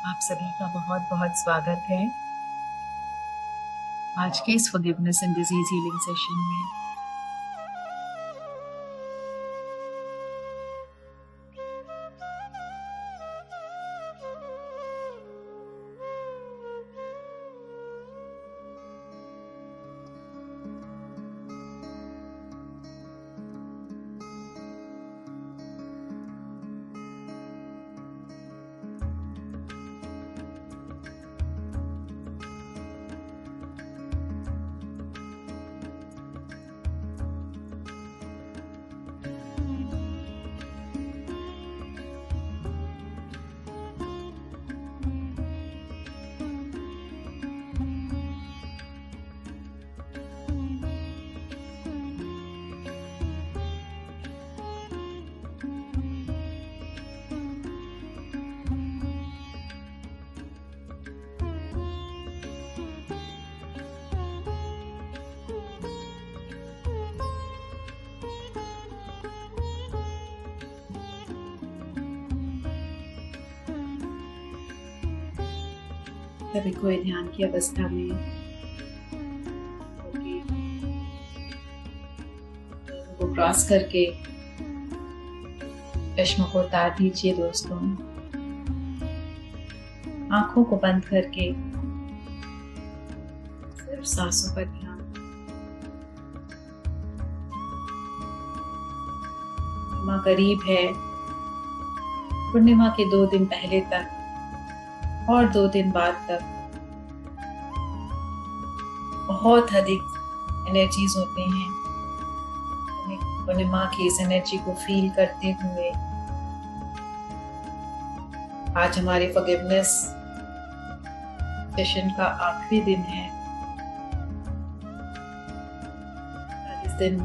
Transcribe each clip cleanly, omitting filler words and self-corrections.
आप सभी का बहुत बहुत स्वागत है आज के इस forgiveness and disease healing session में। सभी कोई ध्यान की अवस्था में को क्रॉस करके चश्मों को उतार दीजिए दोस्तों। आंखों को बंद करके सिर्फ सांसों पर ध्यान। पूर्णिमा करीब है। पूर्णिमा के 2 दिन पहले तक और 2 दिन बाद तक बहुत अधिक एनर्जीज होते हैं। पूर्णिमा की इस एनर्जी को फील करते हुए आज हमारे फॉरगिवनेस सेशन का आखिरी दिन है। इस दिन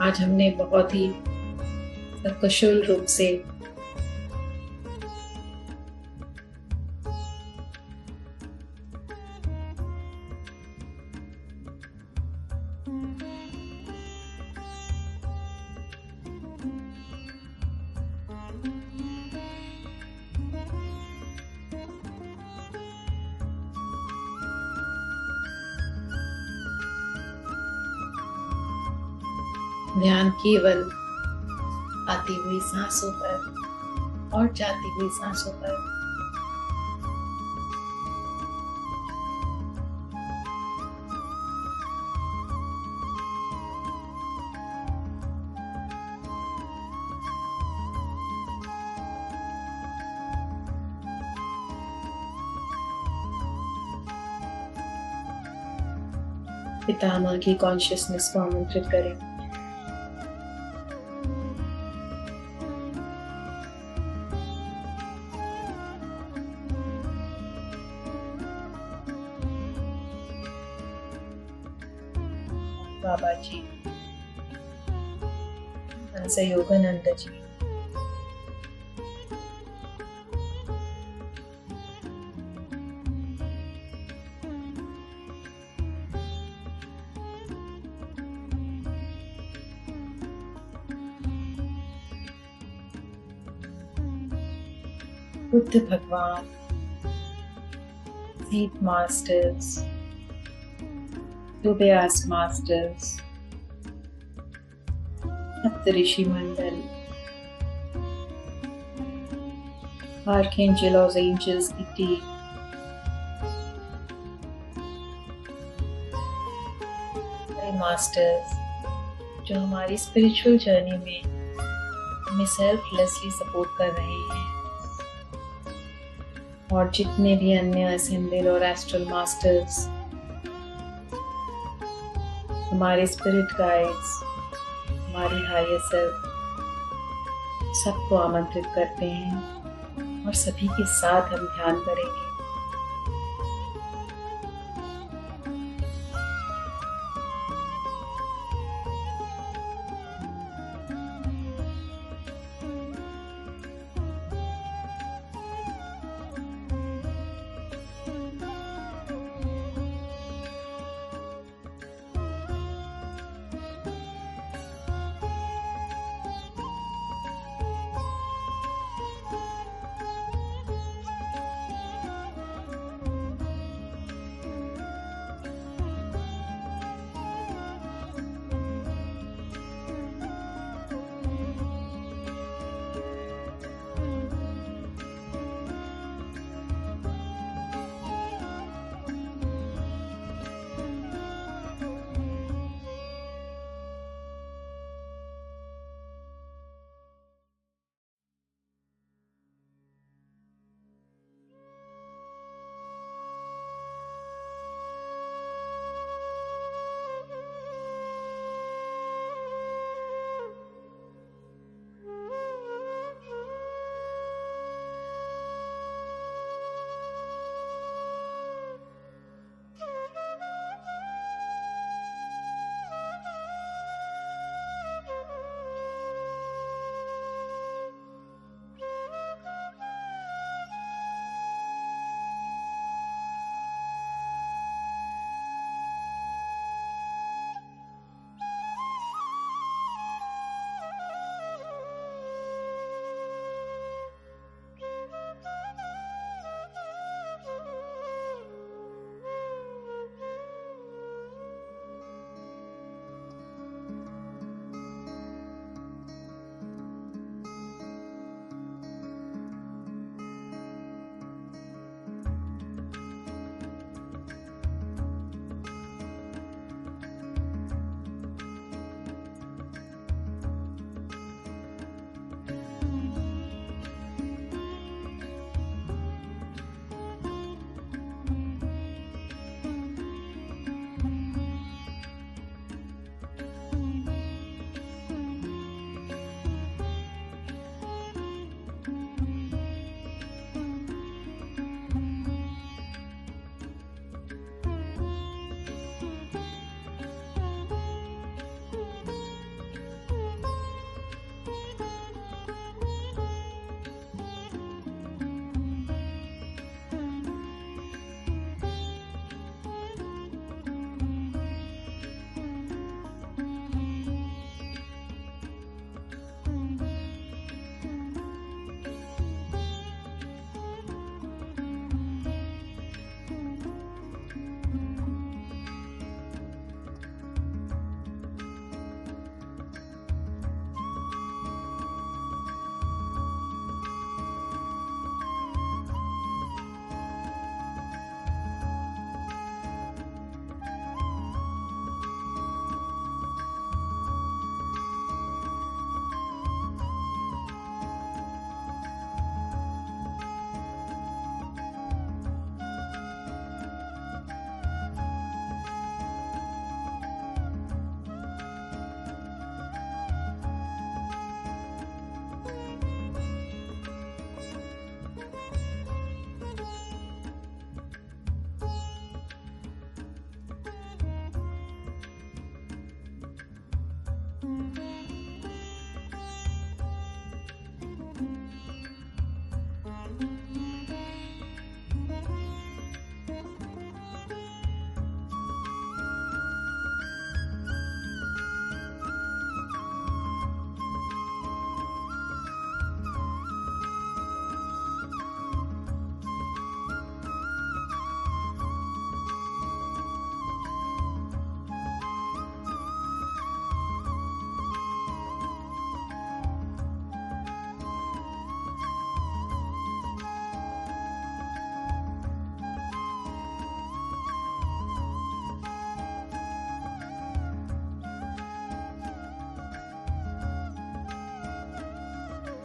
आज हमने बहुत ही कुशल रूप से ध्यान केवल आती हुई सांसों पर और जाती हुई सांसों पर। पितामह की कॉन्शियसनेस को आमंत्रित करें। बाबा जी, सहयोगानंद जी, बुद्ध भगवान, सीट मास्टर्स, व्यास मास्टर्स, सप्तऋषि मंडल, आर्कएंजल और एंजल्स की टीम, मास्टर्स जो हमारी स्पिरिचुअल जर्नी में हमें सेल्फलेसली सपोर्ट कर रहे हैं, और जितने भी अन्य असेंडेड और एस्ट्रल मास्टर्स, हमारे स्पिरिट गाइड्स, हमारी हायर सेल्फ, सबको आमंत्रित करते हैं और सभी के साथ हम ध्यान करेंगे।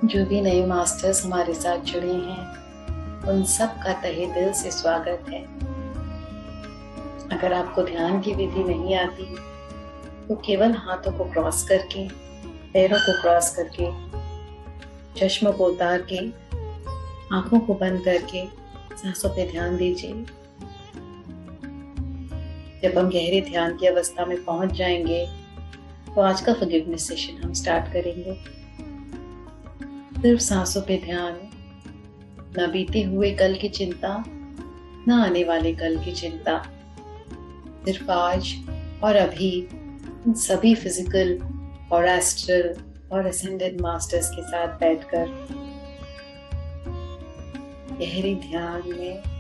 जो भी नए मास्टर्स हमारे साथ जुड़े हैं उन सब का तहे दिल से स्वागत है। अगर आपको ध्यान की विधि नहीं आती तो केवल हाथों को क्रॉस करके, पैरों को क्रॉस करके, चश्मों को उतार के, आंखों को बंद करके सांसों पे ध्यान दीजिए। जब हम गहरे ध्यान की अवस्था में पहुंच जाएंगे तो आज का फॉरगिवनेस सेशन हम स्टार्ट करेंगे। सिर्फ सांसों पे ध्यान, न बीते हुए कल की चिंता, न आने वाले कल की चिंता। सिर्फ आज और अभी इन सभी फिजिकल और एस्ट्रल और असेंडेड मास्टर्स के साथ बैठकर गहरे ध्यान में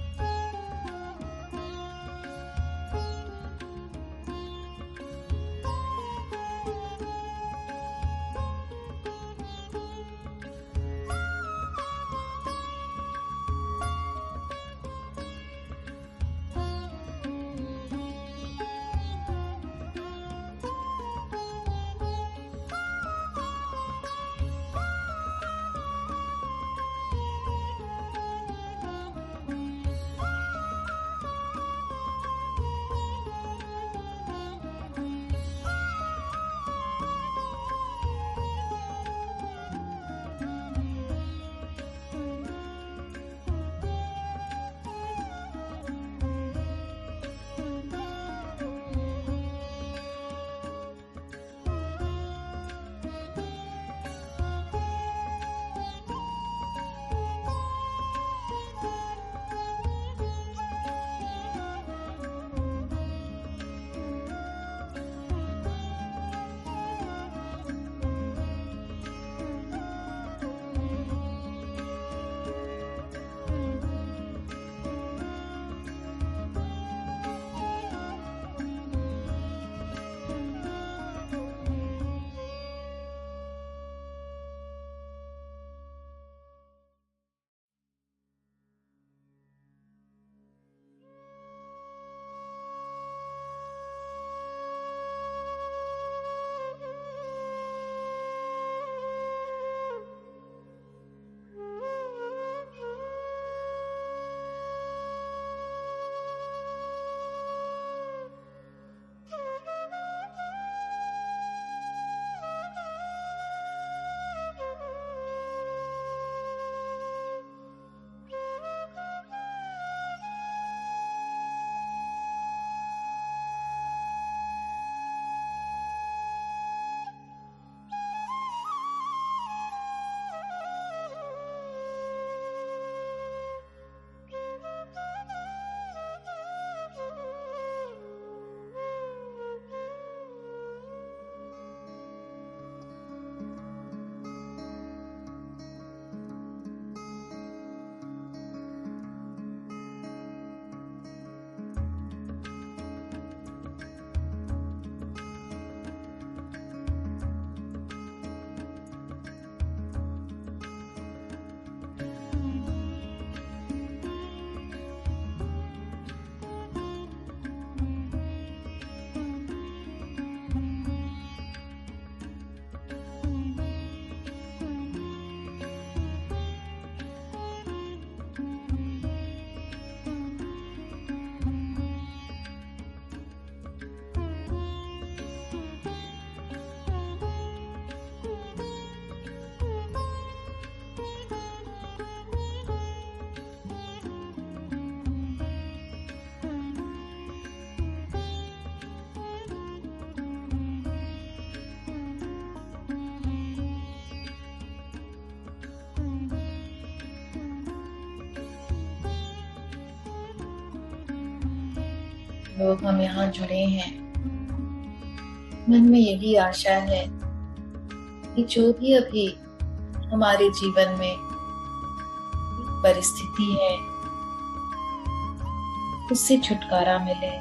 लोग हम यहाँ जुड़े हैं, मन में यही आशा है कि जो भी अभी हमारे जीवन में परिस्थिति है उससे छुटकारा मिले।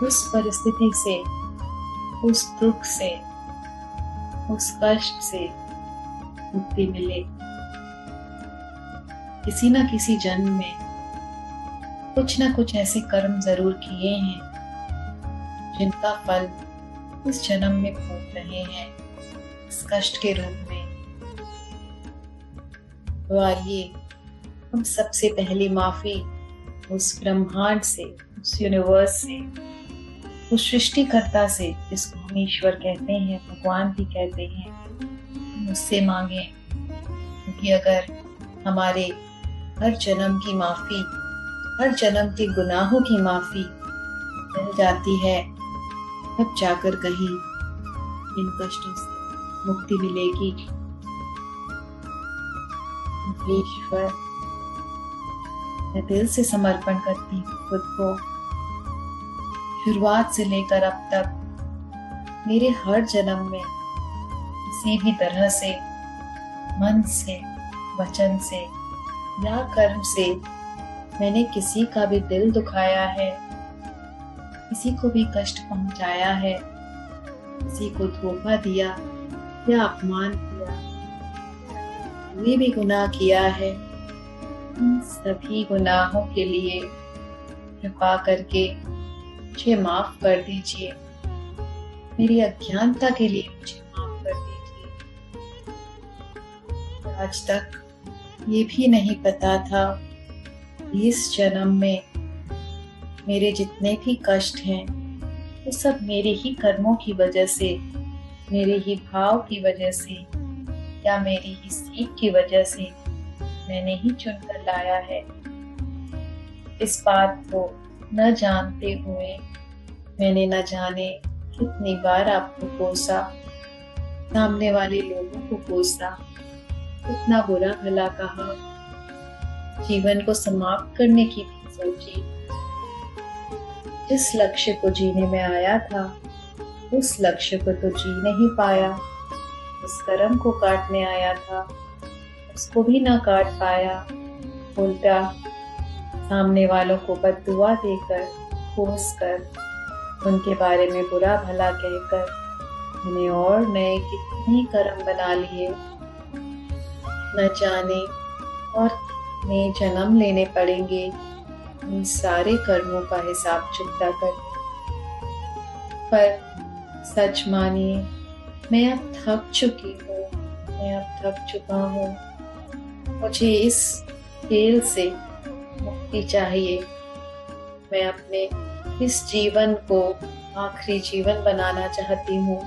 उस परिस्थिति से, उस दुख से, उस कष्ट से मुक्ति मिले। किसी न किसी जन्म में कुछ न कुछ ऐसे कर्म जरूर किए हैं जिनका फल इस जन्म में भोग रहे हैं, इस कष्ट के रूप में। तो आइए हम सबसे पहली माफी उस ब्रह्मांड से, उस यूनिवर्स से, उस सृष्टिकर्ता से, जिसको हम ईश्वर कहते हैं, भगवान भी कहते हैं, उससे मांगे। क्योंकि अगर हमारे हर जन्म की माफी, हर जन्म के गुनाहों की माफी मिल जाती है, तब जाकर कहीं इन कष्टों से मुक्ति मिलेगी। ईश्वर, मैं दिल से समर्पण करती हूँ खुद को। शुरुआत से लेकर अब तक मेरे हर जन्म में किसी भी तरह से, मन से, वचन से या कर्म से मैंने किसी का भी दिल दुखाया है, किसी को भी कष्ट पहुंचाया है, किसी को धोखा दिया या अपमान किया, कोई भी गुनाह किया है, उन सभी गुनाहों के लिए कृपा करके मुझे माफ कर दीजिए। मेरी अज्ञानता के लिए मुझे माफ कर दीजिए। आज तक ये भी नहीं पता था इस जन्म में मेरे जितने भी कष्ट हैं वो सब मेरे ही कर्मों की वजह से, मेरे ही भाव की वजह से या मेरी ही सीख की वजह से मैंने ही चुनकर लाया है। इस बात को न जानते हुए मैंने न जाने कितनी बार आपको कोसा, सामने वाले लोगों को कोसा, इतना बुरा भला कहा, जीवन को समाप्त करने की भी सोची। जिस लक्ष्य को जीने में आया था उस लक्ष्य को तो जी नहीं पाया, उस कर्म को काटने आया था उसको भी ना काट पाया, उल्टा सामने वालों को बद्दुआ देकर, कोस कर, उनके बारे में बुरा भला कहकर उन्हें और नए कितने कर्म बना लिए। न जाने और कितने जन्म लेने पड़ेंगे इन सारे कर्मों का हिसाब चुकता कर। पर सच मानिए, मैं अब थक चुकी हूँ, मैं अब थक चुका हूँ। मुझे इस खेल से मुक्ति चाहिए। मैं अपने इस जीवन को आखिरी जीवन बनाना चाहती हूँ,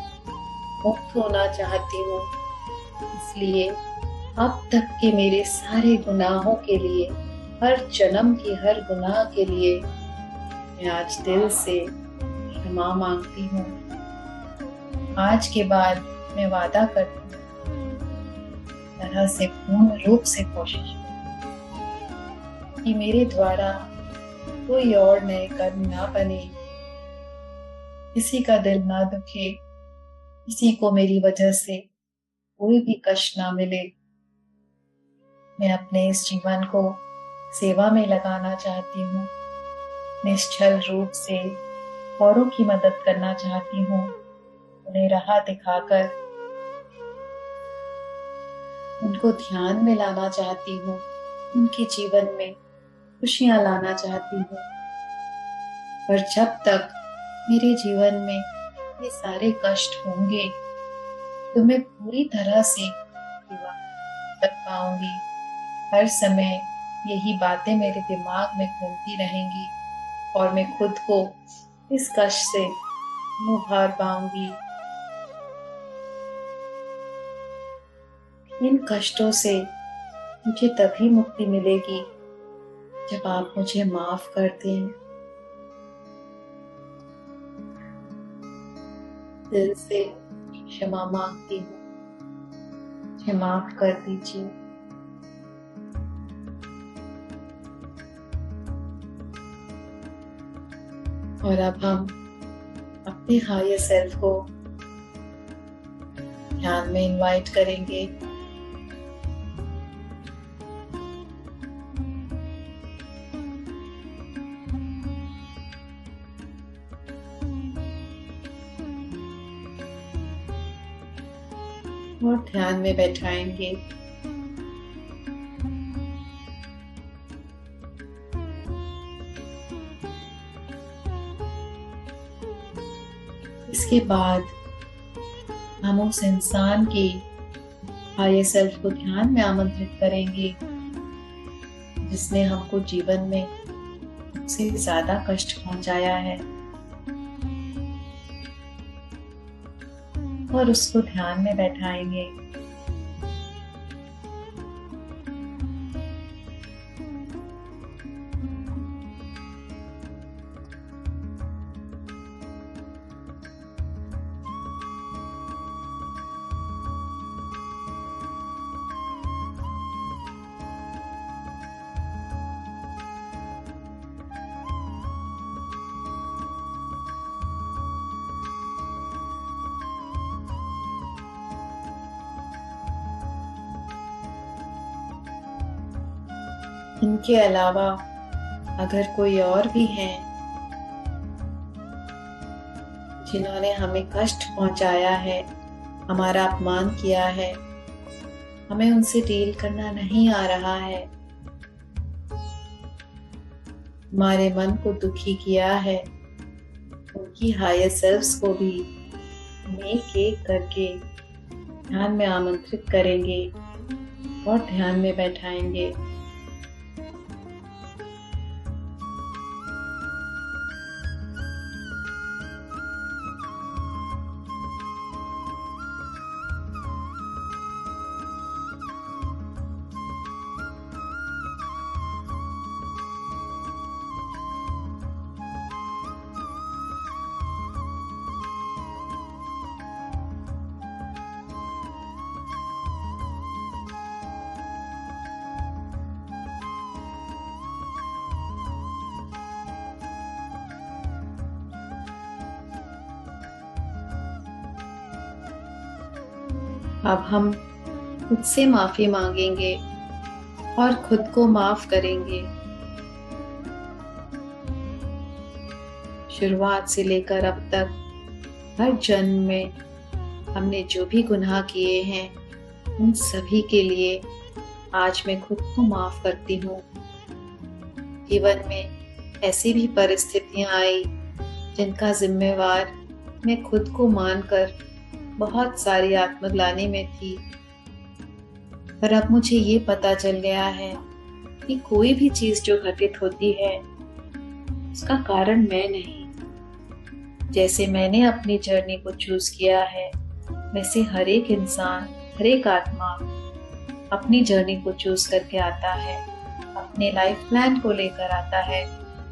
मुक्त होना चाहती हूँ। इसलिए अब तक के मेरे सारे गुनाहों के लिए, हर जन्म की हर गुनाह के लिए मैं आज दिल से क्षमा मांगती हूँ। आज के बाद मैं वादा करती हूँ तरह से पूर्ण रूप से कोशिश कि मेरे द्वारा कोई और नए कर्म ना बने, किसी का दिल ना दुखे, किसी को मेरी वजह से कोई भी कष्ट ना मिले। मैं अपने इस जीवन को सेवा में लगाना चाहती हूँ, निश्चल रूप से औरों की मदद करना चाहती हूँ, उन्हें राह दिखाकर उनको ध्यान में लाना चाहती हूँ, उनके जीवन में खुशियां लाना चाहती हूँ। पर जब तक मेरे जीवन में ये सारे कष्ट होंगे तो मैं पूरी तरह से सेवा कर पाऊंगी। हर समय यही बातें मेरे दिमाग में घूमती रहेंगी और मैं खुद को इस कष्ट से उभार पाऊंगी। इन कष्टों से मुझे तभी मुक्ति मिलेगी जब आप मुझे माफ कर दें। दिल से क्षमा मांगती हूँ, मुझे माफ कर दीजिए। और अब हम अपने हायर सेल्फ को ध्यान में इनवाइट करेंगे। और ध्यान में बैठाएंगे। इसके बाद हम उस इंसान की हायर सेल्फ को ध्यान में आमंत्रित करेंगे जिसने हमको जीवन में सबसे ज्यादा कष्ट पहुंचाया है, और उसको ध्यान में बैठाएंगे। इनके अलावा अगर कोई और भी हैं जिन्होंने हमें कष्ट पहुंचाया है, हमारा अपमान किया है, हमें उनसे डील करना नहीं आ रहा है, हमारे मन को दुखी किया है, उनकी हायर सेल्फ्स को भी हम एक एक करके ध्यान में आमंत्रित करेंगे और ध्यान में बैठाएंगे। अब हम खुद से माफी मांगेंगे और खुद को माफ करेंगे। शुरुआत से लेकर अब तक हर जन्म में हमने जो भी गुनाह किए हैं उन सभी के लिए आज मैं खुद को माफ करती हूँ। जीवन में ऐसी भी परिस्थितियां आई जिनका जिम्मेवार मैं खुद को मानकर बहुत सारी आत्मग्लानि में थी, पर अब मुझे ये पता चल गया है कि कोई भी चीज जो घटित होती है उसका कारण मैं नहीं। जैसे मैंने अपनी जर्नी को चूज किया है, वैसे हर एक इंसान, हर एक आत्मा अपनी जर्नी को चूज करके आता है, अपने लाइफ प्लान को लेकर आता है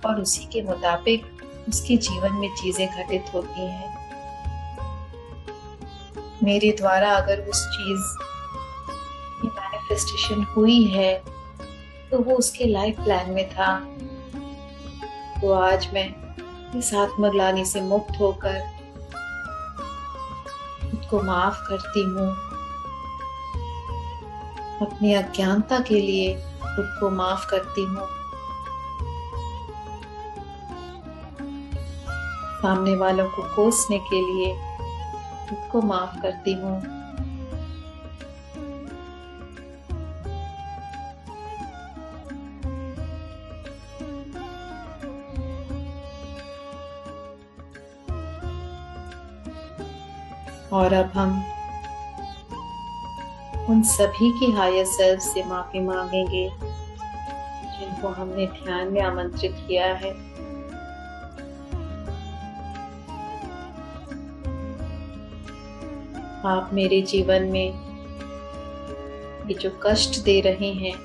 और उसी के मुताबिक उसके जीवन में चीजें घटित होती हैं। मेरे द्वारा अगर उस चीज की मैनिफेस्टेशन हुई है तो वो उसके लाइफ प्लान में था। तो आज मैं इस आत्मग्लानि से मुक्त होकर खुद को माफ करती हूँ। अपनी अज्ञानता के लिए खुद को माफ करती हूँ। सामने वालों को कोसने के लिए खुद को माफ करती हूँ। और अब हम उन सभी की हायर सेल्फ से माफी मांगेंगे जिनको हमने ध्यान में आमंत्रित किया है। आप मेरे जीवन में ये जो कष्ट दे रहे हैं,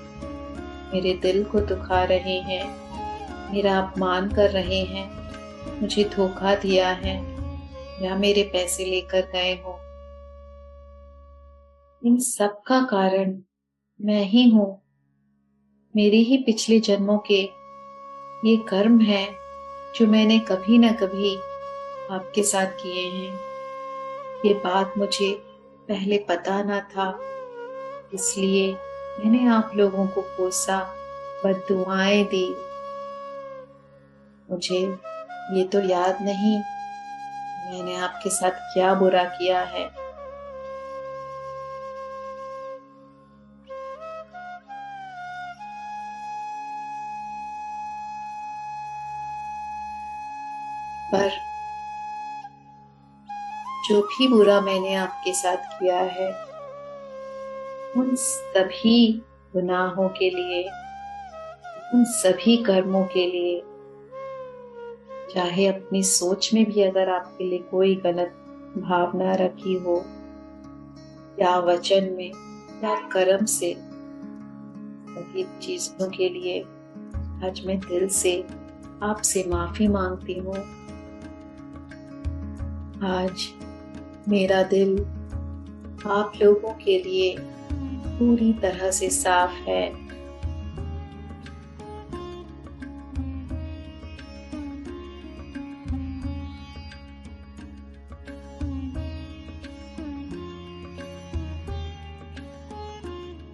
मेरे दिल को दुखा रहे हैं, मेरा अपमान कर रहे हैं, मुझे धोखा दिया है या मेरे पैसे लेकर गए हो, इन सब का कारण मैं ही हूँ। मेरे ही पिछले जन्मों के ये कर्म है जो मैंने कभी ना कभी आपके साथ किए हैं। ये बात मुझे पहले पता ना था, इसलिए मैंने आप लोगों को कोसा, बद्दुआएं दी। मुझे ये तो याद नहीं मैंने आपके साथ क्या बुरा किया है। पर जो भी बुरा मैंने आपके साथ किया है, उन सभी गुनाहों के लिए, उन सभी कर्मों के लिए, चाहे अपनी सोच में भी अगर आपके लिए कोई गलत भावना रखी हो, या वचन में या कर्म से, सभी चीजों के लिए आज मैं दिल से आपसे माफी मांगती हूँ। आज मेरा दिल आप लोगों के लिए पूरी तरह से साफ है।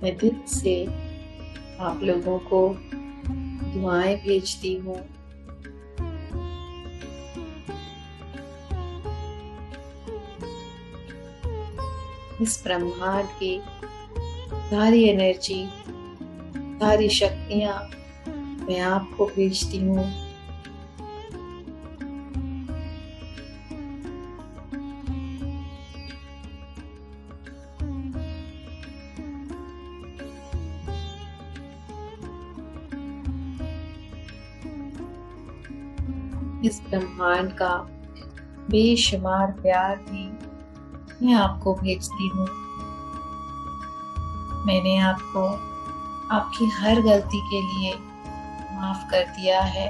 मैं दिल से आप लोगों को दुआएं भेजती हूँ। इस ब्रह्मांड की सारी एनर्जी, सारी शक्तियाँ मैं आपको भेजती हूँ। इस ब्रह्मांड का बेशुमार प्यार भी मैं आपको भेजती हूँ। मैंने आपको आपकी हर गलती के लिए माफ कर दिया है।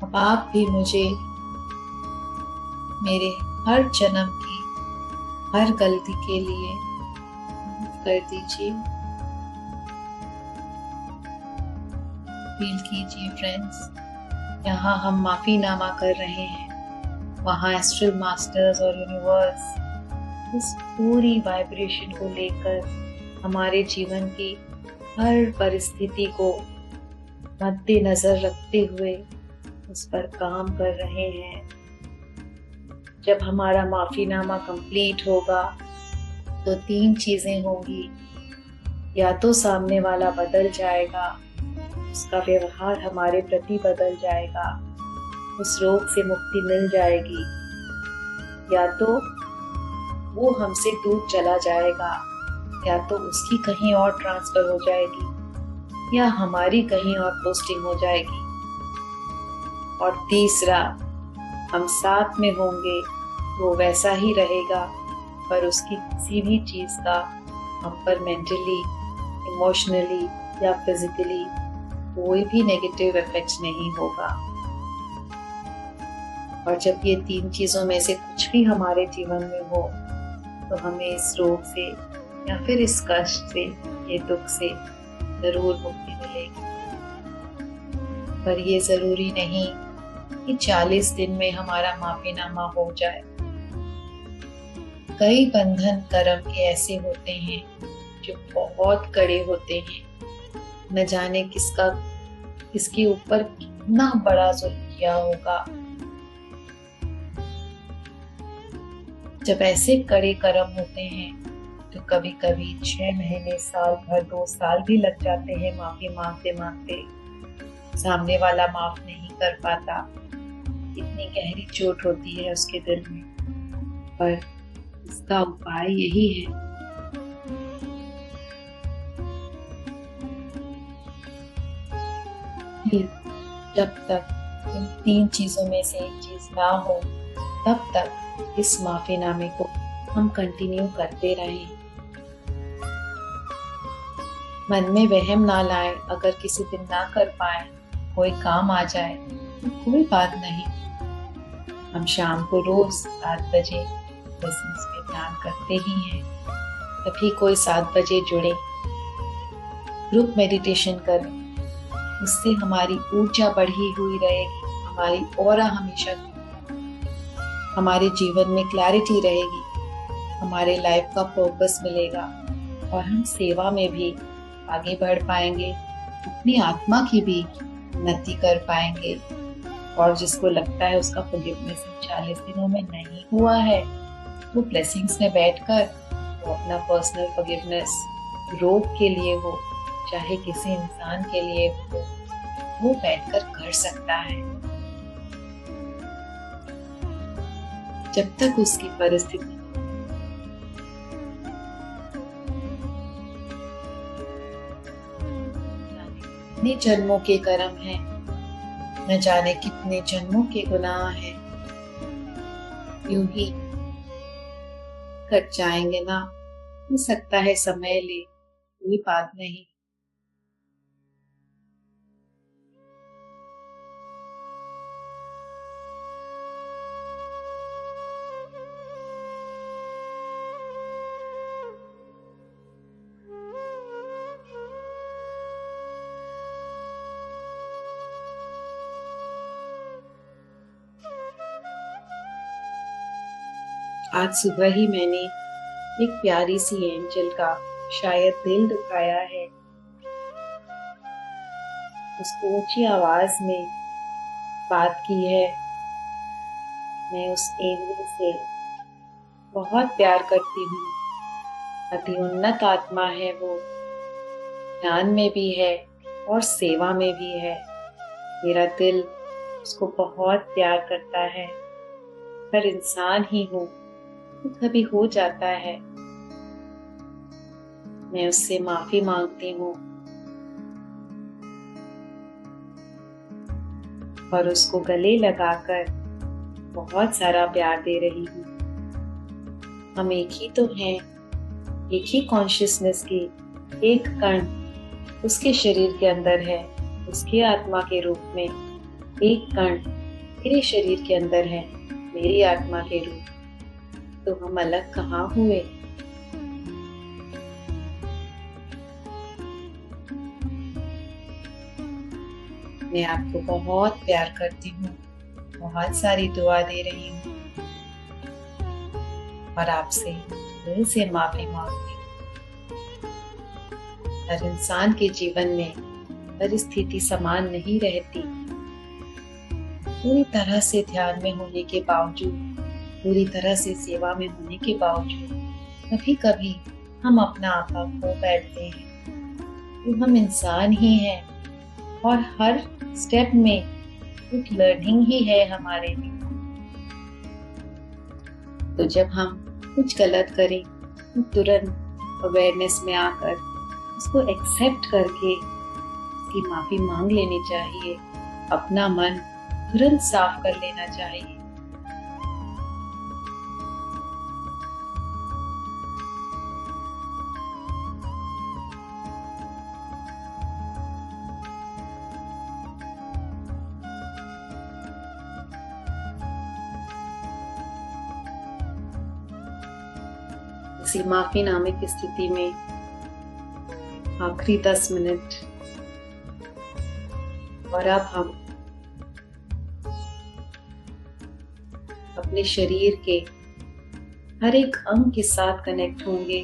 अब आप भी मुझे मेरे हर जन्म की हर गलती के लिए माफ कर दीजिए। फील कीजिए फ्रेंड्स, यहाँ हम माफीनामा कर रहे हैं, वहाँ एस्ट्रल मास्टर्स और यूनिवर्स इस पूरी वाइब्रेशन को लेकर हमारे जीवन की हर परिस्थिति को मद्देनजर रखते हुए उस पर काम कर रहे हैं। जब हमारा माफीनामा कंप्लीट होगा तो 3 चीजें होंगी। या तो सामने वाला बदल जाएगा, उसका व्यवहार हमारे प्रति बदल जाएगा, उस रोग से मुक्ति मिल जाएगी, या तो वो हमसे दूर चला जाएगा, या तो उसकी कहीं और ट्रांसफर हो जाएगी, या हमारी कहीं और पोस्टिंग हो जाएगी, और तीसरा हम साथ में होंगे, वो वैसा ही रहेगा, पर उसकी किसी भी चीज का हम पर मेंटली, इमोशनली या फिजिकली कोई भी नेगेटिव इफेक्ट नहीं होगा। और जब ये 3 चीजों में से कुछ भी हमारे जीवन में हो तो हमें इस रोग से या फिर इस कष्ट से, ये दुख से जरूर मुक्ति मिलेगी। पर ये जरूरी नहीं कि 40 दिन में हमारा माफीनामा हो जाए। कई बंधन कर्म के ऐसे होते हैं जो बहुत कड़े होते हैं। न जाने किसके ऊपर कितना बड़ा जुल्म किया होगा। जब ऐसे कड़े कर्म होते हैं तो कभी कभी 6 महीने, साल भर, 2 साल भी लग जाते हैं माफी मांगते मांगते। सामने वाला माफ नहीं कर पाता, इतनी गहरी चोट होती है उसके दिल में। पर इसका उपाय यही है, जब तक इन 3 चीजों में से एक चीज ना हो तब तक इस माफीनामे को हम कंटिन्यू करते रहें। मन में वहम ना लाए, अगर किसी दिन ना कर पाए, कोई काम आ जाए तो कोई बात नहीं। हम शाम को रोज 7 बजे बिजनेस में ध्यान करते ही हैं। कभी कोई 7 बजे जुड़े, ग्रुप मेडिटेशन करें, उससे हमारी ऊर्जा बढ़ी हुई रहेगी। हमारी ऑरा हमेशा हमारे जीवन में क्लैरिटी रहेगी, हमारे लाइफ का पर्पस मिलेगा और हम सेवा में भी आगे बढ़ पाएंगे, अपनी आत्मा की भी उन्नति कर पाएंगे। और जिसको लगता है उसका फॉरगिवनेस 40 दिनों में नहीं हुआ है, तो ब्लेसिंग्स में बैठकर वो अपना पर्सनल फॉरगिवनेस रोग के लिए हो चाहे किसी इंसान के लिए हो, वो बैठकर कर सकता है, जब तक उसकी परिस्थिति कितने जन्मों के कर्म हैं, न जाने कितने जन्मों के गुनाह हैं, यूं ही कट जाएंगे ना। हो सकता है समय ले, कोई बात नहीं। आज सुबह ही मैंने एक प्यारी सी एंजल का शायद दिल दुखाया है। उसको ऊंची आवाज में बात की है। मैं उस एंजल से बहुत प्यार करती हूँ। अति उन्नत आत्मा है वो, ज्ञान में भी है और सेवा में भी है। मेरा दिल उसको बहुत प्यार करता है। पर इंसान ही हूँ, तो कभी हो जाता है। मैं उससे माफी मांगती हूँ और उसको गले लगाकर बहुत सारा प्यार दे रही हूँ। हम एक ही तो हैं, एक ही कॉन्शियसनेस की एक कण उसके शरीर के अंदर है, उसके आत्मा के रूप में। एक कण मेरे शरीर के अंदर है, मेरी आत्मा के रूप। तो हम अलग कहाँ हुए? मैं आपको बहुत प्यार करती हूँ, बहुत सारी दुआ दे रही हूँ और आपसे दिल से माफी मांगती हूँ। हर इंसान के जीवन में परिस्थिति समान नहीं रहती। पूरी तरह से ध्यान में होने के बावजूद, पूरी तरह से सेवा में होने के बावजूद कभी कभी हम अपना आपा खो बैठते हैं। तो हम इंसान ही हैं और हर स्टेप में एक लर्निंग ही है हमारे लिए। तो जब हम कुछ गलत करें तो तुरंत अवेयरनेस में आकर उसको एक्सेप्ट करके उसकी माफी मांग लेनी चाहिए। अपना मन तुरंत साफ कर लेना चाहिए। इसी माफीनामे की स्थिति में आखिरी 10 मिनट और अब हम अपने शरीर के हर एक अंग के साथ कनेक्ट होंगे।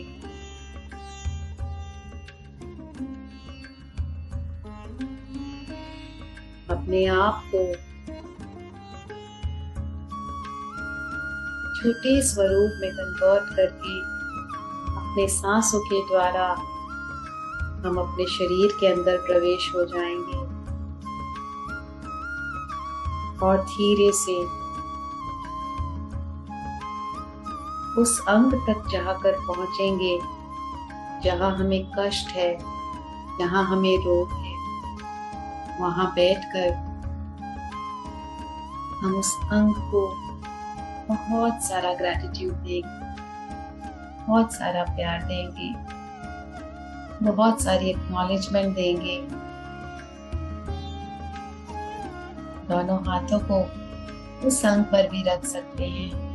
अपने आप को छोटे स्वरूप में कन्वर्ट करके अपने सांसों के द्वारा हम अपने शरीर के अंदर प्रवेश हो जाएंगे और धीरे से उस अंग तक जाकर पहुंचेंगे जहां हमें कष्ट है, जहां हमें रोग है। वहां बैठकर हम उस अंग को बहुत सारा ग्रैटिट्यूड देंगे, बहुत सारा प्यार देंगे, बहुत सारी एक्नॉलेजमेंट देंगे। दोनों हाथों को उस अंग पर भी रख सकते हैं।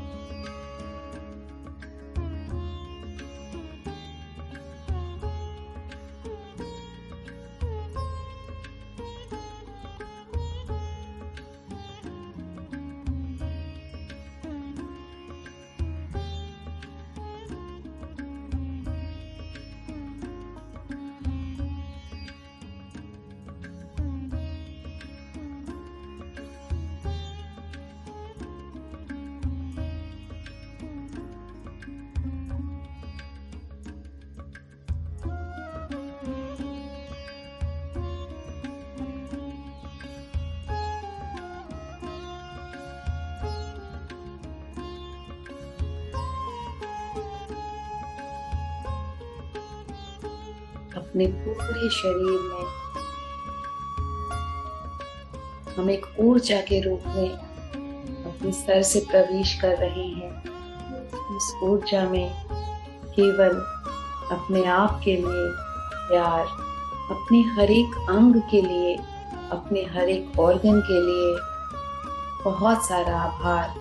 अपने पूरे शरीर में हम एक ऊर्जा के रूप में अपने सर से प्रवेश कर रहे हैं। इस ऊर्जा में केवल अपने आप के लिए प्यार, अपने हर एक अंग के लिए, अपने हर एक ऑर्गन के लिए बहुत सारा आभार,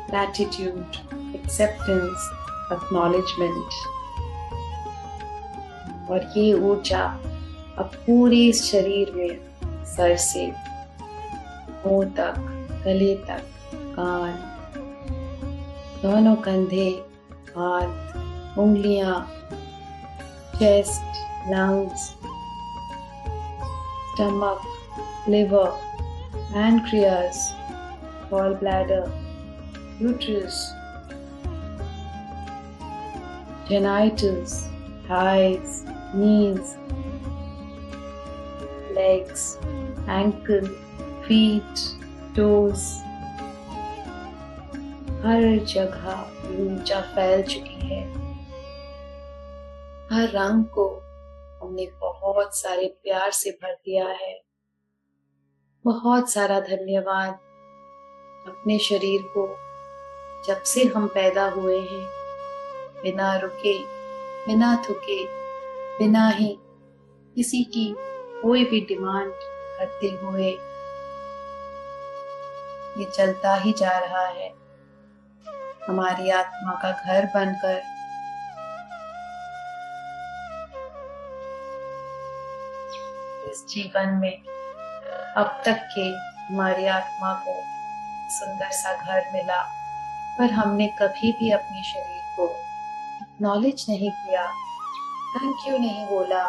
ग्रैटिट्यूड, एक्सेप्टेंस, एक्नॉलेजमेंट। और ये ऊर्जा अब पूरे इस शरीर में, सर से मुंह तक, गले तक, कान, दोनों कंधे, हाथ, उंगलियां, chest, lungs, stomach, liver, pancreas, gall bladder, uterus, genitals, thighs, knees, legs, ankle, feet, toes, हर जगह ऊर्जा फैल चुकी है। हर रंग को हमने बहुत सारे प्यार से भर दिया है। बहुत सारा धन्यवाद अपने शरीर को। जब से हम पैदा हुए हैं, बिना रुके, बिना थके, बिना ही किसी की कोई भी डिमांड करते हुए ये चलता ही जा रहा है, हमारी आत्मा का घर बनकर। इस जीवन में अब तक के हमारी आत्मा को सुंदर सा घर मिला, पर हमने कभी भी अपने शरीर को एक्नॉलेज नहीं किया, थैंक यू नहीं बोला,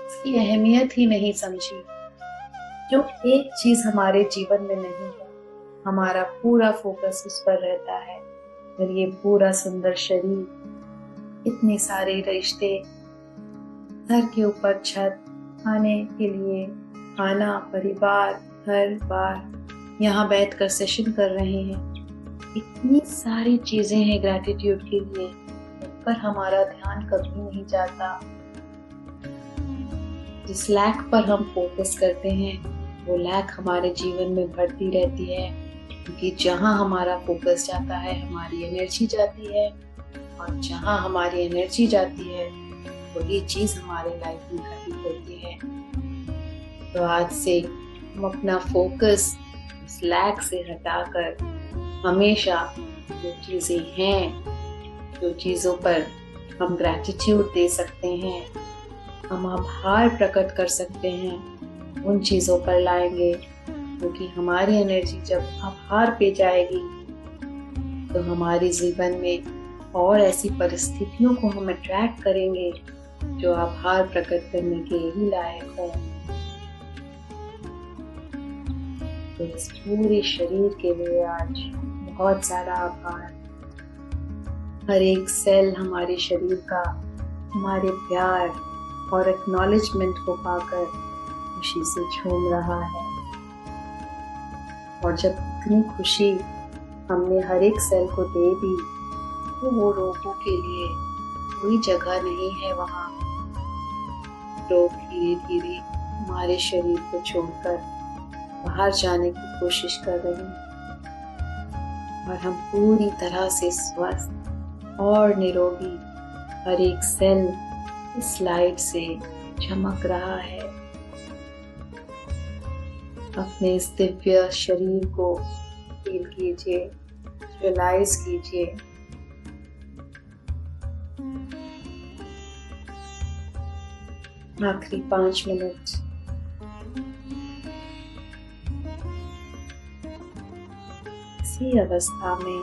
इसकी अहमियत ही नहीं समझी। जो एक चीज हमारे जीवन में नहीं है, हमारा पूरा फोकस उस पर रहता है। और ये पूरा सुंदर शरीर, इतने सारे रिश्ते, घर के ऊपर छत, खाने के लिए खाना, परिवार, घर बार, यहाँ बैठकर सेशन कर रहे हैं। इतनी सारी चीजें हैं ग्रैटिट्यूड के लिए, पर हमारा ध्यान कभी नहीं जाता। जिस लैक पर हम फोकस करते हैं, वो लैक हमारे जीवन में बढ़ती रहती है, क्योंकि जहाँ हमारा फोकस जाता है, हमारी एनर्जी जाती है, और जहाँ हमारी एनर्जी जाती है, वही चीज हमारे लाइफ में घटित होती है। तो आज से हम अपना फोकस उस लैक से हटाकर हमेशा जो चीजें हैं, जो चीजों पर हम ग्रैटिट्यूड दे सकते हैं, हम आभार प्रकट कर सकते हैं, उन चीजों पर लाएंगे। क्योंकि हमारी एनर्जी जब आभार पे जाएगी, तो हमारे जीवन में और ऐसी परिस्थितियों को हम अट्रैक्ट करेंगे जो आभार प्रकट करने के ही लायक हो। तो इस पूरे शरीर के लिए आज बहुत सारा आभार। हर एक सेल हमारे शरीर का हमारे प्यार और एक्नॉलेजमेंट को पाकर खुशी से झूम रहा है। और जब इतनी खुशी हमने हर एक सेल को दे दी, तो वो रोगों के लिए कोई जगह नहीं है वहाँ। रोग धीरे धीरे हमारे शरीर को छोड़कर बाहर जाने की कोशिश कर रहे हैं, और हम पूरी तरह से स्वस्थ और निरोगी, हर एक सेल इस लाइट से चमक रहा है। अपने इस दिव्य शरीर को फील कीजिए, विजुअलाइज कीजिए। आखिरी 5 मिनट इसी अवस्था में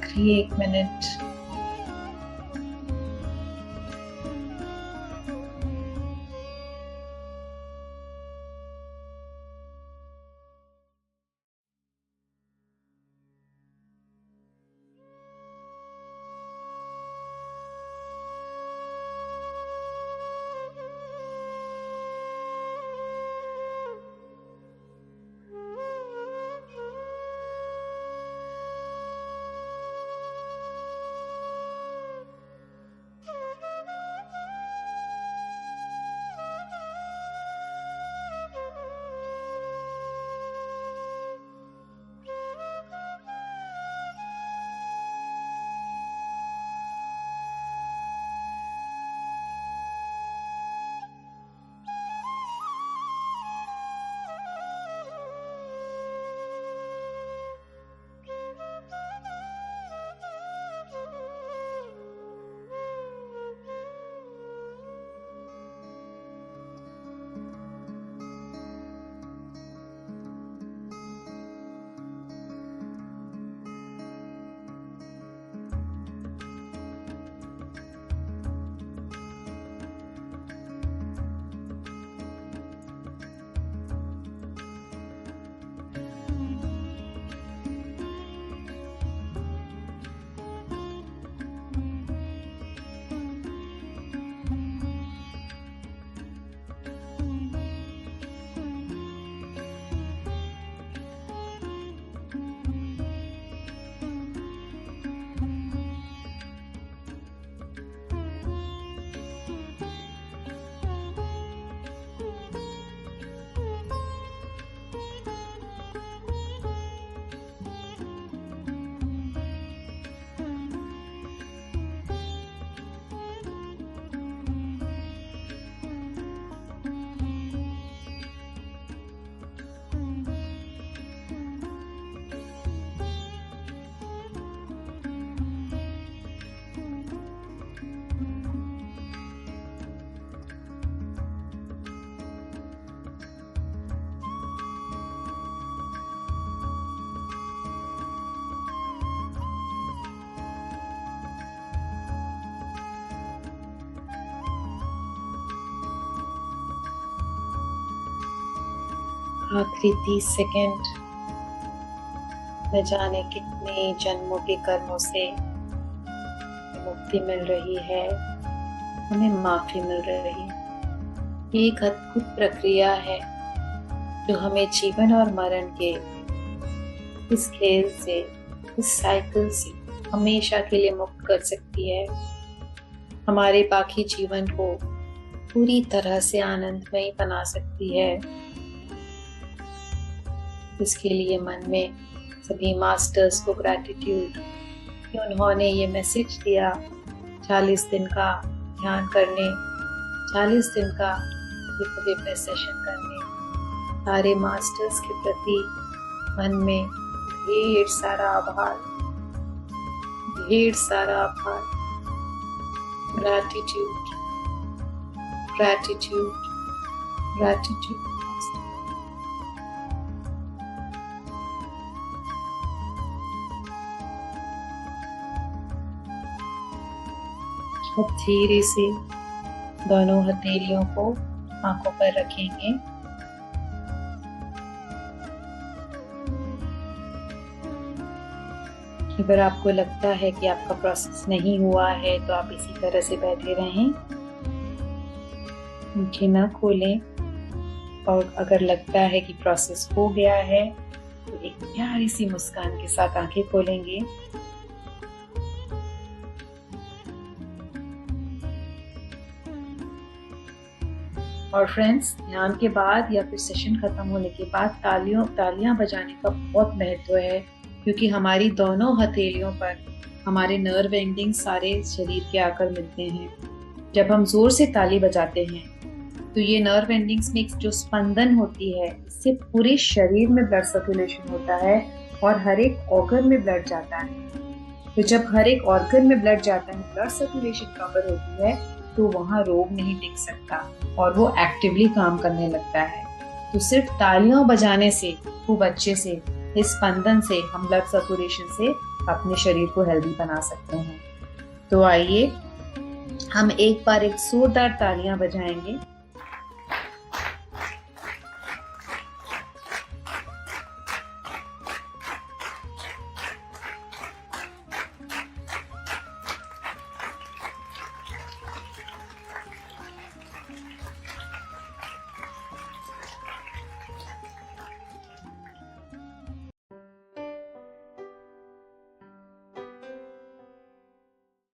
आखिरी 1 मिनट। आखिरी 30 सेकेंड। न जाने कितने जन्मों के कर्मों से मुक्ति मिल रही है, हमें माफी मिल रही है। ये एक अद्भुत प्रक्रिया है जो हमें जीवन और मरण के इस खेल से, इस साइकिल से हमेशा के लिए मुक्त कर सकती है। हमारे बाकी जीवन को पूरी तरह से आनंदमय बना सकती है। इसके लिए मन में सभी मास्टर्स को ग्रैटिट्यूड कि उन्होंने ये मैसेज दिया 40 दिन का ध्यान करने, 40 दिन का विपरीत सेशन करने। सारे मास्टर्स के प्रति मन में ढेर सारा आभार, ढेर सारा आभार। Gratitude, gratitude, gratitude. अब धीरे से दोनों हथेलियों को आंखों पर रखेंगे। अगर आपको लगता है कि आपका प्रोसेस नहीं हुआ है तो आप इसी तरह से बैठे रहें, आंखें ना खोलें। और अगर लगता है कि प्रोसेस हो गया है तो एक प्यारी सी मुस्कान के साथ आंखें खोलेंगे। और फ्रेंड्स, ध्यान के बाद या फिर सेशन खत्म होने के बाद तालियां बजाने का बहुत महत्व है, क्योंकि हमारी दोनों हथेलियों पर हमारे नर्व एंडिंग सारे शरीर के आकर मिलते हैं। जब हम जोर से ताली बजाते हैं तो ये नर्व एंडिंग्स में जो स्पंदन होती है, इससे पूरे शरीर में ब्लड सर्कुलेशन होता है और हर एक ऑर्गन में ब्लड जाता है। तो जब हर एक ऑर्गन में ब्लड जाता है, ब्लड सर्कुलेशन प्रॉपर होती है, तो वहाँ रोग नहीं टिक सकता और वो एक्टिवली काम करने लगता है। तो सिर्फ तालियां बजाने से, खूब अच्छे से, इस स्पंदन से हम ब्लड सर्कुलेशन से अपने शरीर को हेल्दी बना सकते हैं। तो आइए हम एक बार एक जोरदार तालियां बजाएंगे